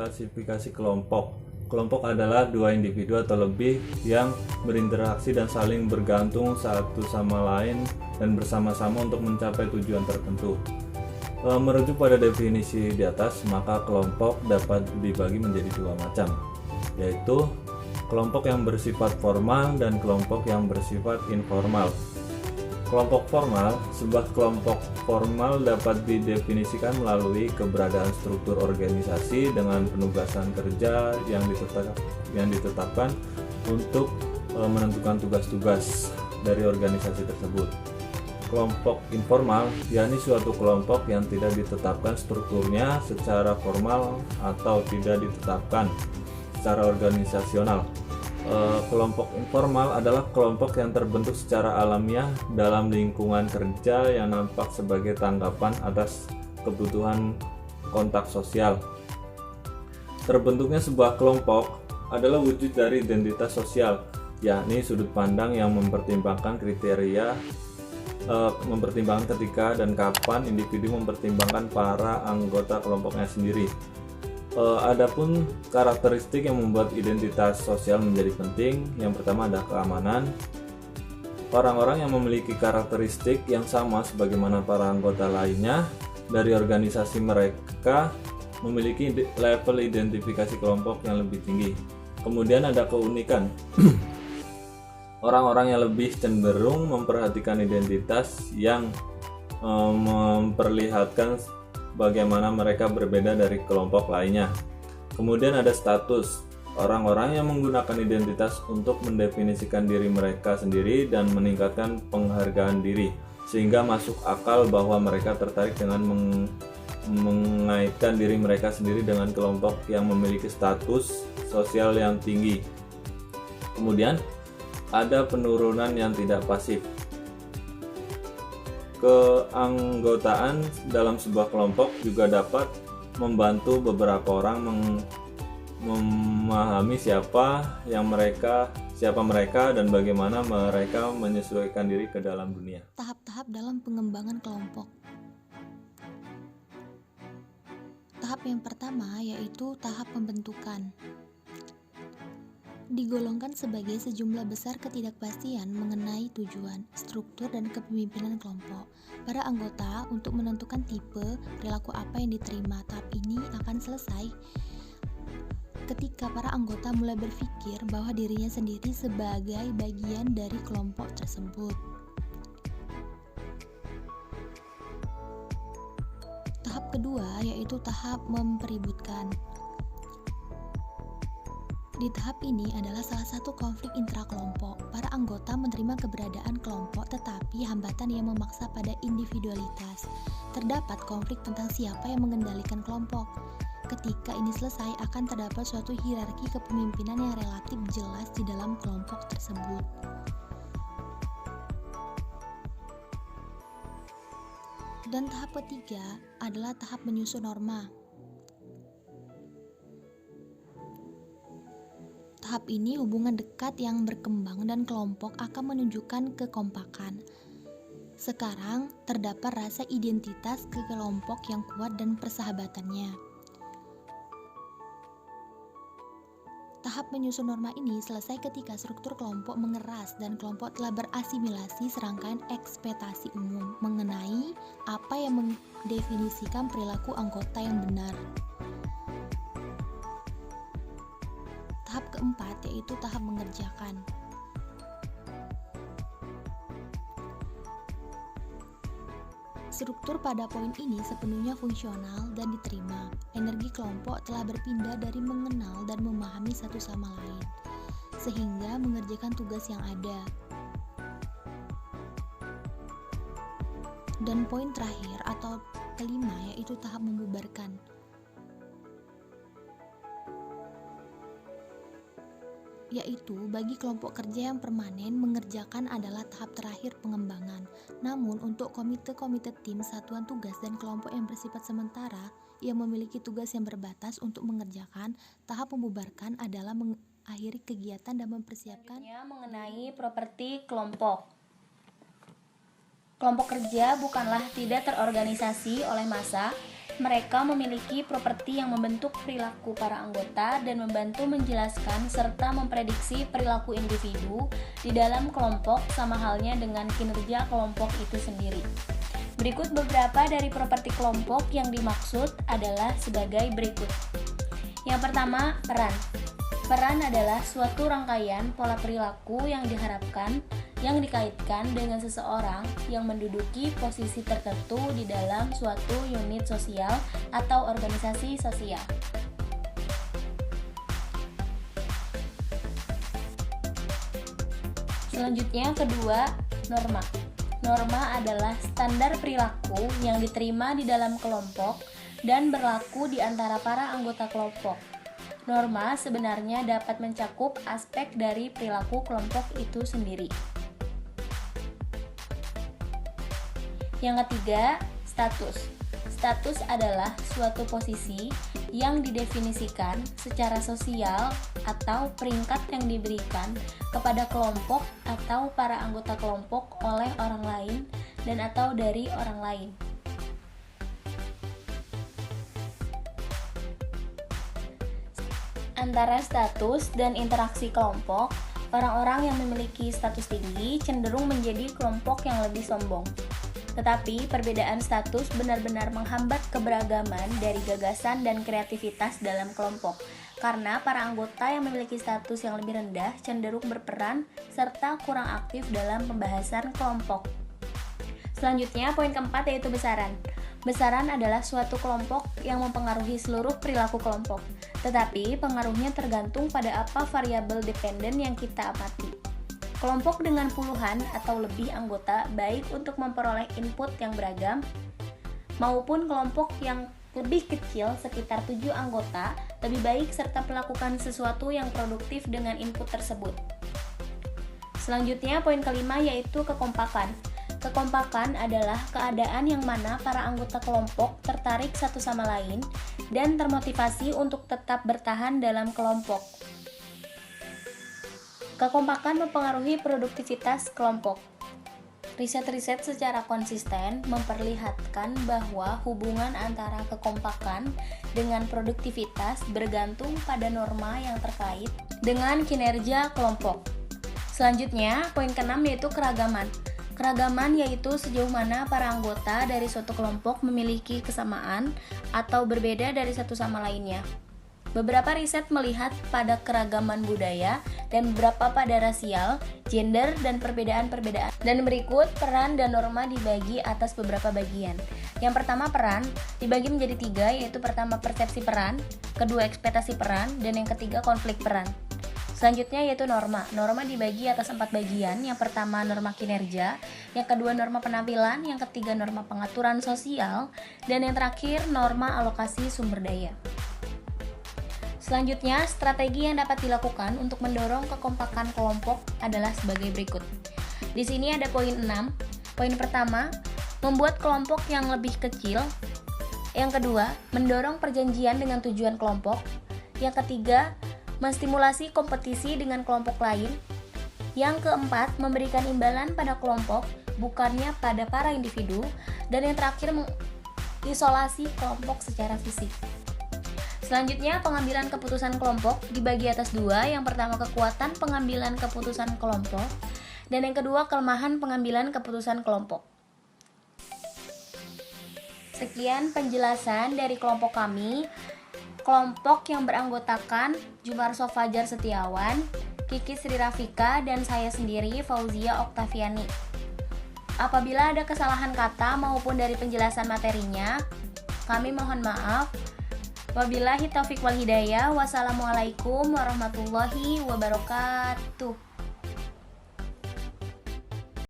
klasifikasi kelompok. Kelompok adalah dua individu atau lebih yang berinteraksi dan saling bergantung satu sama lain dan bersama-sama untuk mencapai tujuan tertentu. Merujuk pada definisi di atas, maka kelompok dapat dibagi menjadi dua macam, yaitu kelompok yang bersifat formal dan kelompok yang bersifat informal. Kelompok formal, sebuah kelompok formal dapat didefinisikan melalui keberadaan struktur organisasi dengan penugasan kerja yang ditetapkan untuk menentukan tugas-tugas dari organisasi tersebut. Kelompok informal, yakni suatu kelompok yang tidak ditetapkan strukturnya secara formal atau tidak ditetapkan secara organisasional. Kelompok informal adalah kelompok yang terbentuk secara alamiah dalam lingkungan kerja yang nampak sebagai tanggapan atas kebutuhan kontak sosial. Terbentuknya sebuah kelompok adalah wujud dari identitas sosial, yakni sudut pandang yang mempertimbangkan ketika dan kapan individu mempertimbangkan para anggota kelompoknya sendiri. Adapun karakteristik yang membuat identitas sosial menjadi penting, yang pertama adalah keamanan. Orang-orang yang memiliki karakteristik yang sama sebagaimana para anggota lainnya dari organisasi mereka memiliki level identifikasi kelompok yang lebih tinggi. Kemudian ada keunikan. Orang-orang yang lebih cenderung memperhatikan identitas yang memperlihatkan bagaimana mereka berbeda dari kelompok lainnya. Kemudian ada status. Orang-orang yang menggunakan identitas untuk mendefinisikan diri mereka sendiri dan meningkatkan penghargaan diri, sehingga masuk akal bahwa mereka tertarik dengan mengaitkan diri mereka sendiri dengan kelompok yang memiliki status sosial yang tinggi. Kemudian ada penurunan yang tidak pasif. Keanggotaan dalam sebuah kelompok juga dapat membantu beberapa orang memahami siapa mereka dan bagaimana mereka menyesuaikan diri ke dalam dunia. Tahap-tahap dalam pengembangan kelompok. Tahap yang pertama yaitu tahap pembentukan. Digolongkan sebagai sejumlah besar ketidakpastian mengenai tujuan, struktur, dan kepemimpinan kelompok. Para anggota untuk menentukan tipe perilaku apa yang diterima. Tahap ini akan selesai ketika para anggota mulai berpikir bahwa dirinya sendiri sebagai bagian dari kelompok tersebut. Tahap kedua yaitu tahap mempeributkan. Di tahap ini adalah salah satu konflik intrakelompok. Para anggota menerima keberadaan kelompok tetapi hambatan yang memaksa pada individualitas. Terdapat konflik tentang siapa yang mengendalikan kelompok. Ketika ini selesai akan terdapat suatu hierarki kepemimpinan yang relatif jelas di dalam kelompok tersebut. Dan tahap ketiga adalah tahap menyusun norma. Tahap ini hubungan dekat yang berkembang dan kelompok akan menunjukkan kekompakan. Sekarang terdapat rasa identitas ke kelompok yang kuat dan persahabatannya. Tahap menyusun norma ini selesai ketika struktur kelompok mengeras dan kelompok telah berasimilasi serangkaian ekspektasi umum mengenai apa yang mendefinisikan perilaku anggota yang benar. Tahap keempat yaitu tahap mengerjakan. Struktur pada poin ini sepenuhnya fungsional dan diterima. Energi kelompok telah berpindah dari mengenal dan memahami satu sama lain, sehingga mengerjakan tugas yang ada. Dan poin terakhir atau kelima yaitu tahap membubarkan. Yaitu bagi kelompok kerja yang permanen mengerjakan adalah tahap terakhir pengembangan. Namun untuk komite-komite tim, satuan tugas dan kelompok yang bersifat sementara yang memiliki tugas yang berbatas untuk mengerjakan, tahap membubarkan adalah mengakhiri kegiatan dan mempersiapkan mengenai properti kelompok. Kelompok kerja bukanlah tidak terorganisasi oleh massa, Mereka memiliki properti yang membentuk perilaku para anggota dan membantu menjelaskan serta memprediksi perilaku individu di dalam kelompok sama halnya dengan kinerja kelompok itu sendiri. Berikut beberapa dari properti kelompok yang dimaksud adalah sebagai berikut. Yang pertama, peran. Peran adalah suatu rangkaian pola perilaku yang diharapkan yang dikaitkan dengan seseorang yang menduduki posisi tertentu di dalam suatu unit sosial atau organisasi sosial. Selanjutnya, kedua, norma. Norma adalah standar perilaku yang diterima di dalam kelompok dan berlaku di antara para anggota kelompok. Norma sebenarnya dapat mencakup aspek dari perilaku kelompok itu sendiri. Yang ketiga, status. Status adalah suatu posisi yang didefinisikan secara sosial atau peringkat yang diberikan kepada kelompok atau para anggota kelompok oleh orang lain dan atau dari orang lain. Antara status dan interaksi kelompok, orang-orang yang memiliki status tinggi cenderung menjadi kelompok yang lebih sombong. Tetapi perbedaan status benar-benar menghambat keberagaman dari gagasan dan kreativitas dalam kelompok, karena para anggota yang memiliki status yang lebih rendah cenderung berperan serta kurang aktif dalam pembahasan kelompok. Selanjutnya, poin keempat yaitu besaran. Besaran adalah suatu kelompok yang mempengaruhi seluruh perilaku kelompok, tetapi pengaruhnya tergantung pada apa variabel dependen yang kita amati. Kelompok dengan puluhan atau lebih anggota baik untuk memperoleh input yang beragam, maupun kelompok yang lebih kecil sekitar 7 anggota lebih baik serta melakukan sesuatu yang produktif dengan input tersebut. Selanjutnya, poin kelima yaitu kekompakan. Kekompakan adalah keadaan yang mana para anggota kelompok tertarik satu sama lain dan termotivasi untuk tetap bertahan dalam kelompok. Kekompakan mempengaruhi produktivitas kelompok. Riset-riset secara konsisten memperlihatkan bahwa hubungan antara kekompakan dengan produktivitas bergantung pada norma yang terkait dengan kinerja kelompok. Selanjutnya, poin keenam yaitu keragaman. Keragaman yaitu sejauh mana para anggota dari suatu kelompok memiliki kesamaan atau berbeda dari satu sama lainnya. Beberapa riset melihat pada keragaman budaya dan beberapa pada rasial, gender, dan perbedaan-perbedaan. Dan berikut peran dan norma dibagi atas beberapa bagian. Yang pertama, peran dibagi menjadi 3, yaitu pertama persepsi peran, kedua ekspektasi peran, dan yang ketiga konflik peran. Selanjutnya yaitu norma. Norma dibagi atas 4 bagian. Yang pertama norma kinerja, yang kedua norma penampilan, yang ketiga norma pengaturan sosial, dan yang terakhir norma alokasi sumber daya. Selanjutnya, strategi yang dapat dilakukan untuk mendorong kekompakan kelompok adalah sebagai berikut. Di sini ada poin 6. Poin pertama, membuat kelompok yang lebih kecil. Yang kedua, mendorong perjanjian dengan tujuan kelompok. Yang ketiga, menstimulasi kompetisi dengan kelompok lain. Yang keempat, memberikan imbalan pada kelompok, bukannya pada para individu. Dan yang terakhir, mengisolasi kelompok secara fisik. Selanjutnya, pengambilan keputusan kelompok dibagi atas 2. Yang pertama, kekuatan pengambilan keputusan kelompok, dan yang kedua, kelemahan pengambilan keputusan kelompok. Sekian penjelasan dari kelompok kami. Kelompok yang beranggotakan Jumarso Fajar Setiawan, Kiki Sri Rafika, dan saya sendiri, Fauzia Oktaviani. Apabila ada kesalahan kata maupun dari penjelasan materinya, kami mohon maaf. Wabillahi taufiq wal hidayah. Wassalamualaikum warahmatullahi wabarakatuh.